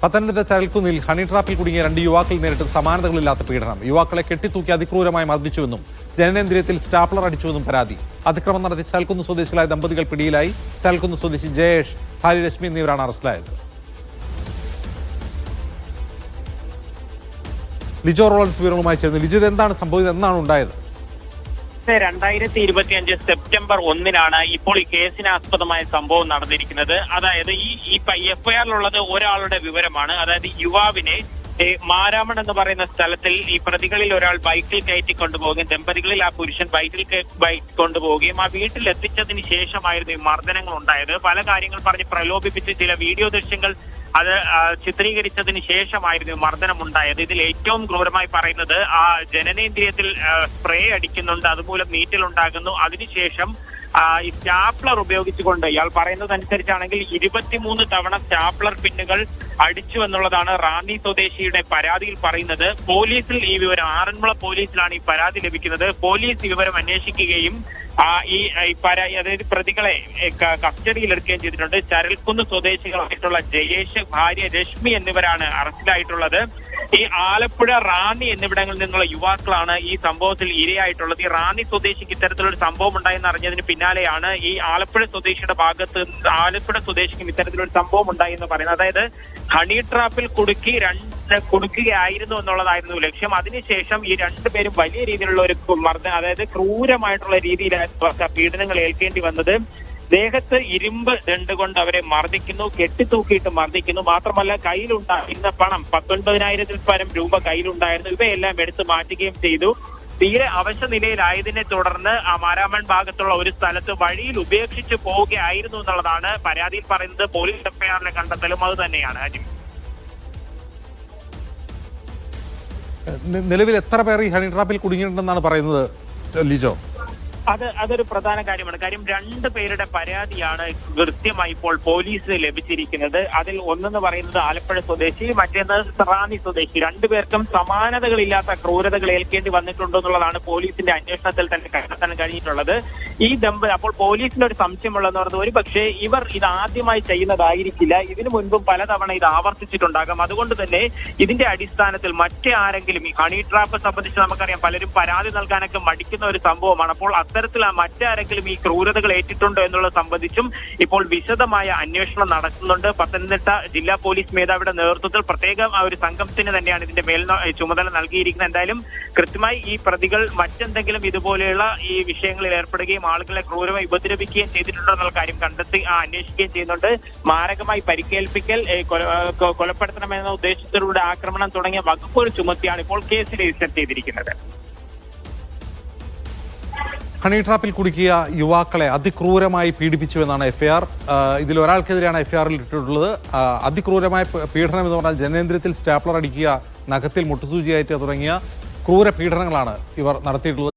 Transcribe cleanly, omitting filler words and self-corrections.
Pathanamthitta ചരൽക്കുന്നിൽ honey ട്രാപ്പിൽ കുടുങ്ങിയ 2 യുവാക്കൾ നേരിട്ട് സമാനതകളില്ലാത്ത പീഡനം. യുവാക്കളെ കെട്ടിത്തൂക്കി അതിക്രൂരമായി മർദ്ദിച്ചുവെന്നും ജനനേന്ദ്രിയത്തിൽ സ്റ്റാപ്ലർ അടിച്ചുവെന്നും പരാതി. അതിക്രമം നടത്തി ചരൽക്കുന്ന് സ്വദേശികളായ ദമ്പതികൾ പിടിയിലായി. ചരൽക്കുന്ന് സ്വദേശി ജയേഷ്, ഭാര്യ രശ്മി എന്നിവരാണ് അറസ്റ്റിലായത്. ലിജോ റോളൻസ് വിവരങ്ങളുമായി ചേർന്നു. ലിജോ, ഇത് എന്താണ് സംഭവിച്ചത്? എന്നാണ് ഉണ്ടായത്? 2025 സെപ്റ്റംബർ 1 ഇപ്പോൾ ഈ കേസിനാസ്പദമായ സംഭവം നടന്നിരിക്കുന്നത്. അതായത് ഈ എഫ്ഐആറിലുള്ളത് ഒരാളുടെ വിവരമാണ്. അതായത് യുവാവിനെ മാരാമൺ എന്ന് പറയുന്ന സ്ഥലത്തിൽ ഈ പ്രതികളിൽ ഒരാൾ ബൈക്കിൽ കയറ്റി കൊണ്ടുപോവുകയും ദമ്പതികളിൽ ആ പുരുഷൻ ബൈക്ക് കൊണ്ടുപോവുകയും ആ വീട്ടിൽ എത്തിച്ചതിന് ശേഷമായിരുന്നു ഈ മർദ്ദനങ്ങൾ ഉണ്ടായത്. പല കാര്യങ്ങൾ പറഞ്ഞ് പ്രലോഭിപ്പിച്ച് ചില വീഡിയോ ദൃശ്യങ്ങൾ അത് ചിത്രീകരിച്ചതിന് ശേഷമായിരുന്നു മർദ്ദനം ഉണ്ടായത്. ഇതിൽ ഏറ്റവും ക്രൂരമായി പറയുന്നത് ആ ജനനേന്ദ്രിയത്തിൽ സ്പ്രേ അടിക്കുന്നുണ്ട്, അതുമൂലം നീറ്റലുണ്ടാകുന്നു. അതിനുശേഷം ഈ സ്റ്റാപ്ലർ ഉപയോഗിച്ചുകൊണ്ട് ഇയാൾ പറയുന്നതനുസരിച്ചാണെങ്കിൽ 23 തവണ സ്റ്റാപ്ലർ പിന്നുകൾ അടിച്ചു എന്നുള്ളതാണ് റാന്നി സ്വദേശിയുടെ പരാതിയിൽ പറയുന്നത്. പോലീസിൽ ഈ വിവരം, ആറന്മുള പോലീസിലാണ് ഈ പരാതി ലഭിക്കുന്നത്. പോലീസ് വിവരം അന്വേഷിക്കുകയും അതായത് പ്രതികളെ കസ്റ്റഡിയിലെടുക്കുകയും ചെയ്തിട്ടുണ്ട്. ചരൽക്കുന്ന് സ്വദേശികളായിട്ടുള്ള ജയേഷ്, ഭാര്യ രശ്മി എന്നിവരാണ് അറസ്റ്റിലായിട്ടുള്ളത്. ഈ ആലപ്പുഴ, റാന്നി എന്നിവിടങ്ങളിൽ നിന്നുള്ള യുവാക്കളാണ് ഈ സംഭവത്തിൽ ഇരയായിട്ടുള്ളത്. ഈ റാന്നി സ്വദേശിക്ക് ഇത്തരത്തിലൊരു സംഭവം ഉണ്ടായെന്ന് അറിഞ്ഞതിന് പിന്നാലെയാണ് ഈ ആലപ്പുഴ സ്വദേശിയുടെ ഭാഗത്ത് ആലപ്പുഴ സ്വദേശിക്കും ഇത്തരത്തിലൊരു സംഭവം ഉണ്ടായി എന്ന് പറയുന്നത്. അതായത് ഹണി ട്രാപ്പിൽ കുടുക്കുകയായിരുന്നു എന്നുള്ളതായിരുന്നു ലക്ഷ്യം. അതിനുശേഷം ഈ രണ്ടുപേരും വലിയ രീതിയിലുള്ള ഒരു മർദ്ദനം, അതായത് ക്രൂരമായിട്ടുള്ള രീതിയിലായിരുന്നു പീഡനങ്ങൾ ഏൽക്കേണ്ടി വന്നത്. ദേഹത്ത് ഇരുമ്പ് ദണ്ട് കൊണ്ട് അവരെ മർദ്ദിക്കുന്നു, കെട്ടിത്തൂക്കിയിട്ട് മർദ്ദിക്കുന്നു. മാത്രമല്ല കയ്യിലുണ്ടായിരുന്ന പണം 19,000-ൽ പരം രൂപ കയ്യിലുണ്ടായിരുന്നു. ഇവയെല്ലാം എടുത്തു മാറ്റുകയും ചെയ്തു. തീരെ അവശ നിലയിലായതിനെ തുടർന്ന് ആ മാരാമൺ ഭാഗത്തുള്ള ഒരു സ്ഥലത്ത് വഴിയിൽ ഉപേക്ഷിച്ച് പോവുകയായിരുന്നു എന്നുള്ളതാണ് പരാതിയിൽ പറയുന്നത്. പോലീസ് എഫ്ഐആറിലെ കണ്ടെത്തലും അത് തന്നെയാണ്. നിലവിൽ എത്ര പേർ ഈ ഹണി ട്രാപ്പിൽ കുടുങ്ങിയിട്ടുണ്ടെന്നാണ് പറയുന്നത് ലിജോ? അതൊരു പ്രധാന കാര്യമാണ്. കാര്യം 2 പേരുടെ പരാതിയാണ് കൃത്യമായി ഇപ്പോൾ പോലീസിന് ലഭിച്ചിരിക്കുന്നത്. അതിൽ ഒന്നെന്ന് പറയുന്നത് ആലപ്പുഴ സ്വദേശി, മറ്റേത് റാന്നി സ്വദേശി. 2 പേർക്കും സമാനതകളില്ലാത്ത ക്രൂരതകൾ ഏൽക്കേണ്ടി വന്നിട്ടുണ്ടോ എന്നുള്ളതാണ് പോലീസിന്റെ അന്വേഷണത്തിൽ തന്നെ കണ്ടെത്താൻ കഴിഞ്ഞിട്ടുള്ളത്. അപ്പോൾ പോലീസിന്റെ ഒരു സംശയമുള്ളതെന്ന് പറഞ്ഞത് ഒരുപക്ഷെ ഇവർ ഇത് ആദ്യമായി ചെയ്യുന്നതായിരിക്കില്ല, ഇതിനു മുൻപും പലതവണ ഇത് ആവർത്തിച്ചിട്ടുണ്ടാകാം. അതുകൊണ്ട് തന്നെ ഇതിന്റെ അടിസ്ഥാനത്തിൽ മറ്റാരെങ്കിലും ഈ ഹണി ട്രാപ്പ് സംബന്ധിച്ച് നമുക്കറിയാം പലരും പരാതി നൽകാനൊക്കെ മടിക്കുന്ന ഒരു സംഭവമാണ്. അപ്പോൾ അത്തരത്തിൽ മറ്റാരെങ്കിലും ഈ ക്രൂരതകൾ ഏറ്റിട്ടുണ്ടോ എന്നുള്ളത് സംബന്ധിച്ചും ഇപ്പോൾ വിശദമായ അന്വേഷണം നടത്തുന്നുണ്ട്. പത്തനംതിട്ട ജില്ലാ പോലീസ് മേധാവിയുടെ നേതൃത്വത്തിൽ പ്രത്യേകം ഒരു സംഘത്തിന് തന്നെയാണ് ഇതിന്റെ ചുമതല നൽകിയിരിക്കുന്നത്. എന്തായാലും കൃത്യമായി ഈ പ്രതികൾ മറ്റെന്തെങ്കിലും ഇതുപോലെയുള്ള ഈ വിഷയങ്ങളിൽ ഏർപ്പെടുകയും ആളുകളെ ക്രൂരമായി ഉപദ്രവിക്കുകയും ചെയ്തിട്ടുണ്ടോ എന്നുള്ള കാര്യം കണ്ടെത്തി അന്വേഷിക്കുകയും ചെയ്യുന്നുണ്ട്. മാരകമായി പരിക്കേൽപ്പിക്കൽ, കൊലപ്പെടുത്തണമെന്ന ഉദ്ദേശത്തിലൂടെ ആക്രമണം തുടങ്ങിയ വകുപ്പുകൾ ചുമത്തിയാണ് ഇപ്പോൾ കേസ് രജിസ്റ്റർ ചെയ്തിരിക്കുന്നത്. ഹണി ട്രാപ്പിൽ കുടുക്കിയ യുവാക്കളെ അതിക്രൂരമായി പീഡിപ്പിച്ചുവെന്നാണ് എഫ്ഐആർ. ഇതിൽ ഒരാൾക്കെതിരെയാണ് എഫ്ഐആറിൽ ഇട്ടിട്ടുള്ളത്. അതിക്രൂരമായ പീഡനം എന്ന് പറഞ്ഞാൽ ജനനേന്ദ്രിയത്തിൽ സ്റ്റാപ്ലർ അടിക്കുക, നഖത്തിൽ മുട്ടുസൂചിയായിട്ട് തുടങ്ങിയ ക്രൂര പീഡനങ്ങളാണ് ഇവർ നടത്തിയിട്ടുള്ളത്.